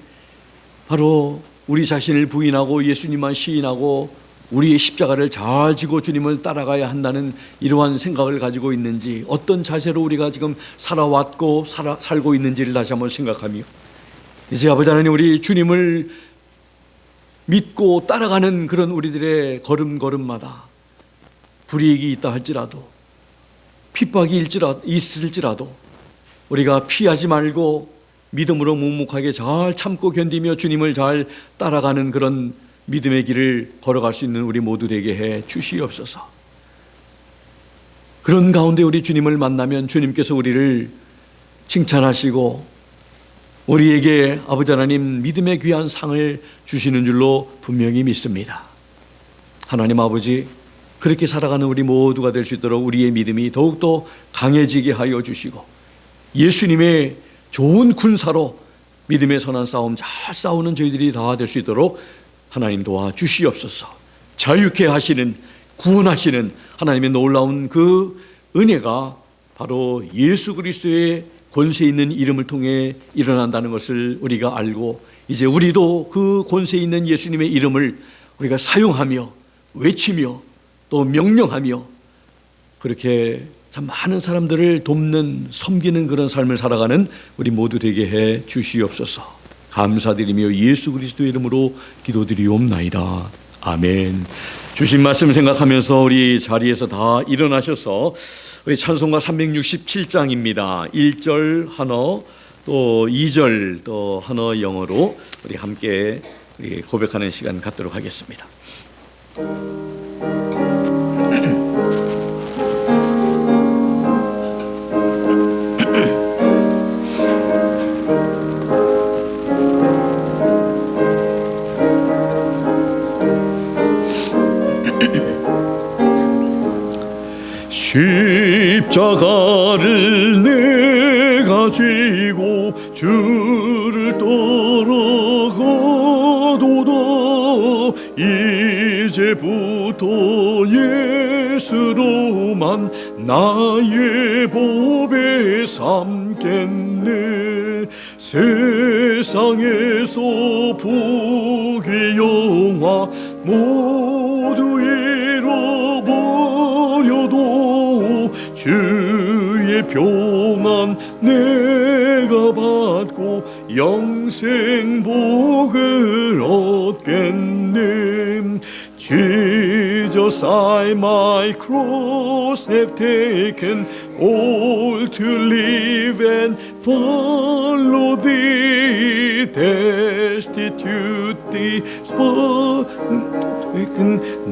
바로 우리 자신을 부인하고 예수님만 시인하고 우리의 십자가를 잘 지고 주님을 따라가야 한다는 이러한 생각을 가지고 있는지, 어떤 자세로 우리가 지금 살아왔고 살고 있는지를 다시 한번 생각하며, 이제 아버지 하나님, 우리 주님을 믿고 따라가는 그런 우리들의 걸음걸음마다 불이익이 있다 할지라도, 핍박이 있을지라도 우리가 피하지 말고 믿음으로 묵묵하게 잘 참고 견디며 주님을 잘 따라가는 그런 믿음의 길을 걸어갈 수 있는 우리 모두 되게 해 주시옵소서. 그런 가운데 우리 주님을 만나면 주님께서 우리를 칭찬하시고 우리에게 아버지 하나님 믿음의 귀한 상을 주시는 줄로 분명히 믿습니다. 하나님 아버지, 그렇게 살아가는 우리 모두가 될 수 있도록 우리의 믿음이 더욱더 강해지게 하여 주시고 예수님의 좋은 군사로 믿음의 선한 싸움 잘 싸우는 저희들이 다 될 수 있도록 하나님 도와주시옵소서. 자유케 하시는, 구원하시는 하나님의 놀라운 그 은혜가 바로 예수 그리스도의 권세 있는 이름을 통해 일어난다는 것을 우리가 알고, 이제 우리도 그 권세 있는 예수님의 이름을 우리가 사용하며 외치며 또 명령하며 그렇게 참 많은 사람들을 돕는, 섬기는 그런 삶을 살아가는 우리 모두 되게 해 주시옵소서. 감사드리며 예수 그리스도의 이름으로 기도드리옵나이다. 아멘. 주신 말씀 생각하면서 우리 자리에서 다 일어나셔서 우리 찬송가 367장입니다. 1절 한어 또 2절 또 한어 영어로 우리 함께 우리 고백하는 시간 갖도록 하겠습니다. 십자가를 내가 지고 주를 따라가도다. 이제부터 예수로만 나의 법에 삼겠네. 세상에서 부귀 영화 모두 잃어버려도 주의 평안 내가 받고 영생 복을 얻겠네. Jesus, I my cross have taken, all to live and follow thee, destitute thee, spoken,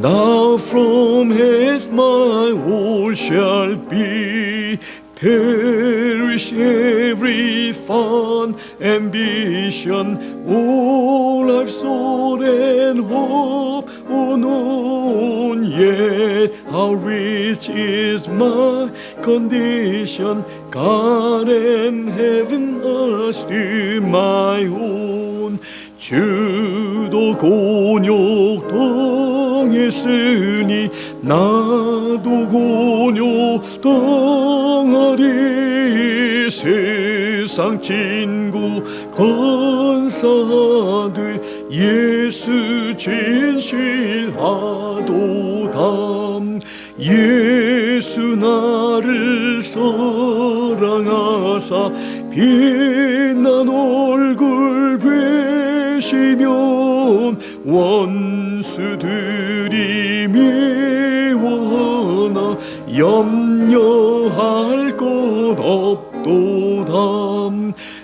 now from hence my all shall be. Perish every fond ambition, all I've sought and hope unknown, yet how rich is my condition, God and heaven are still my own. 주도 곤욕 당했으니 나도 곤욕 당하리. 세상 친구 건사하되 예수 진실하도다. 예수 나를 사랑하사 빛난 얼굴 뵈시면 원수들이 미워하나 염려할 것 없도다.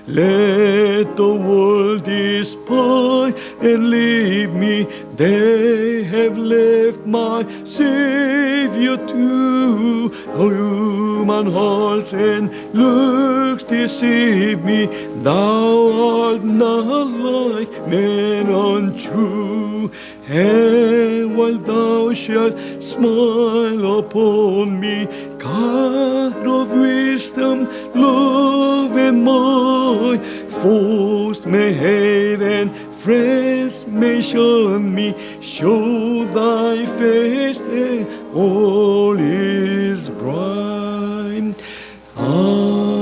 Let the world despise and leave me. They have left my Savior too. Human hearts and looks deceive me. Thou art not like man untrue. And while thou shalt smile upon me, God of wisdom, love and might, foes may hate and friends may shun me. Show thy face and all is bright. 아멘.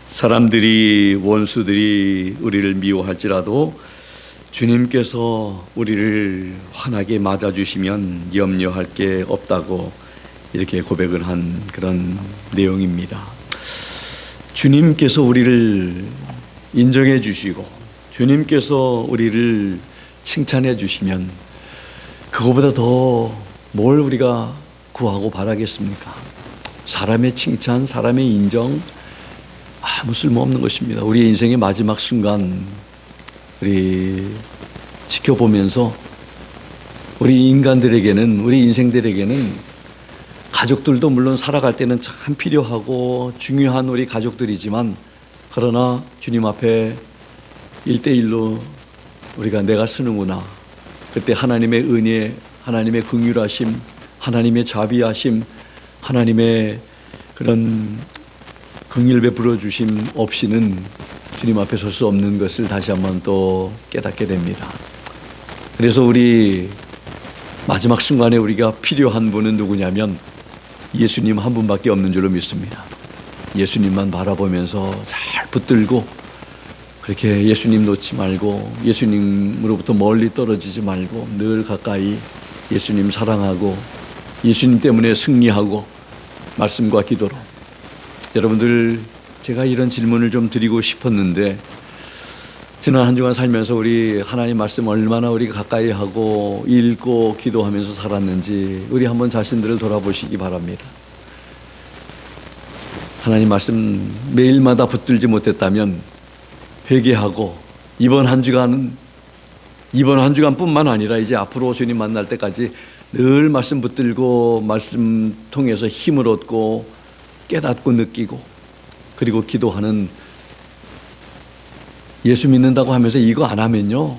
사람들이, 원수들이 우리를 미워할지라도 주님께서 우리를 환하게 맞아주시면 염려할 게 없다고 이렇게 고백을 한 그런 내용입니다. 주님께서 우리를 인정해 주시고 주님께서 우리를 칭찬해 주시면 그거보다 더 뭘 우리가 구하고 바라겠습니까? 사람의 칭찬, 사람의 인정 아무 쓸모없는 것입니다. 우리 인생의 마지막 순간 우리 지켜보면서 우리 인간들에게는, 우리 인생들에게는 가족들도 물론 살아갈 때는 참 필요하고 중요한 우리 가족들이지만, 그러나 주님 앞에 1대1로 우리가 내가 쓰는구나, 그때 하나님의 은혜, 하나님의 긍휼하심, 하나님의 자비하심, 하나님의 그런 긍휼 베풀어 주심 없이는 주님 앞에 설 수 없는 것을 다시 한번 또 깨닫게 됩니다. 그래서 우리 마지막 순간에 우리가 필요한 분은 누구냐면 예수님 한 분밖에 없는 줄로 믿습니다. 예수님만 바라보면서 잘 붙들고, 그렇게 예수님 놓지 말고 예수님으로부터 멀리 떨어지지 말고 늘 가까이 예수님 사랑하고 예수님 때문에 승리하고 말씀과 기도로. 여러분들, 제가 이런 질문을 좀 드리고 싶었는데, 지난 한 주간 살면서 우리 하나님 말씀 얼마나 우리가 가까이 하고 읽고 기도하면서 살았는지 우리 한번 자신들을 돌아보시기 바랍니다. 하나님 말씀 매일마다 붙들지 못했다면 회개하고 이번 한 주간뿐만 아니라 이제 앞으로 주님 만날 때까지 늘 말씀 붙들고 말씀 통해서 힘을 얻고 깨닫고 느끼고 그리고 기도하는, 예수 믿는다고 하면서 이거 안 하면요,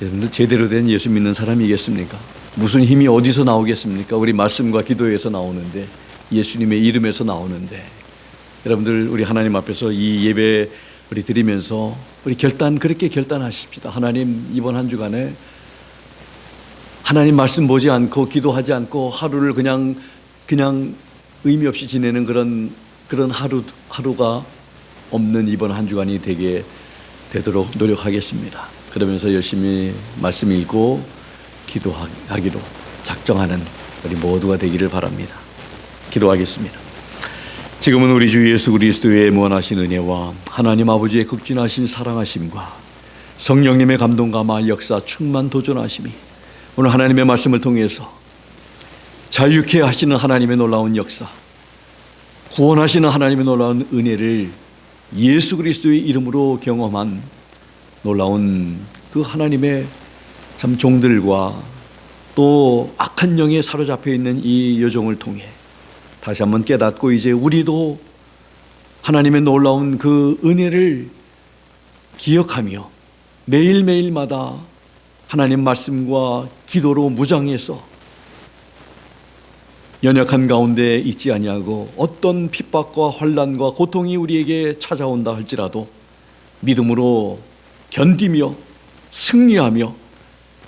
여러분들 제대로 된 예수 믿는 사람이겠습니까? 무슨 힘이 어디서 나오겠습니까? 우리 말씀과 기도에서 나오는데, 예수님의 이름에서 나오는데. 여러분들, 우리 하나님 앞에서 이 예배 우리 드리면서 우리 그렇게 결단하십시다. 하나님, 이번 한 주간에 하나님 말씀 보지 않고 기도하지 않고 하루를 그냥 의미 없이 지내는 그런 하루가 없는 이번 한 주간이 되도록 노력하겠습니다. 그러면서 열심히 말씀 읽고 기도하기로 작정하는 우리 모두가 되기를 바랍니다. 기도하겠습니다. 지금은 우리 주 예수 그리스도의 무한하신 은혜와 하나님 아버지의 극진하신 사랑하심과 성령님의 감동감화 역사 충만 도전하심이 오늘 하나님의 말씀을 통해서 자유케 하시는 하나님의 놀라운 역사, 구원하시는 하나님의 놀라운 은혜를 예수 그리스도의 이름으로 경험한 놀라운 그 하나님의 참 종들과 또 악한 영에 사로잡혀 있는 이 여종을 통해 다시 한번 깨닫고, 이제 우리도 하나님의 놀라운 그 은혜를 기억하며 매일매일마다 하나님 말씀과 기도로 무장해서 연약한 가운데 있지 아니하고 어떤 핍박과 환난과 고통이 우리에게 찾아온다 할지라도 믿음으로 견디며 승리하며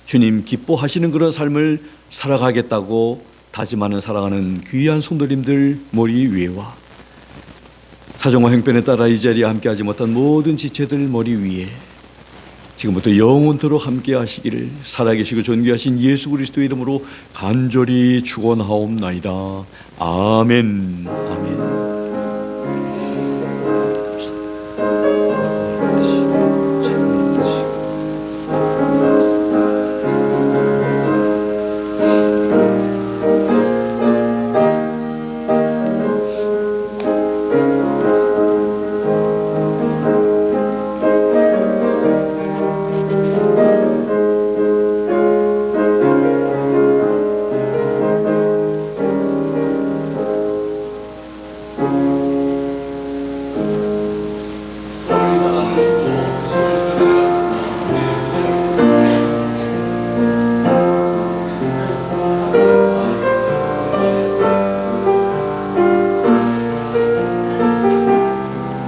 주님 기뻐하시는 그런 삶을 살아가겠다고 다짐하는 사랑하는 귀한 성도님들 머리 위에와 사정과 형편에 따라 이 자리에 함께하지 못한 모든 지체들 머리 위에 지금부터 영원토록 함께 하시기를 살아계시고 존귀하신 예수 그리스도의 이름으로 간절히 축원하옵나이다. 아멘. 아멘.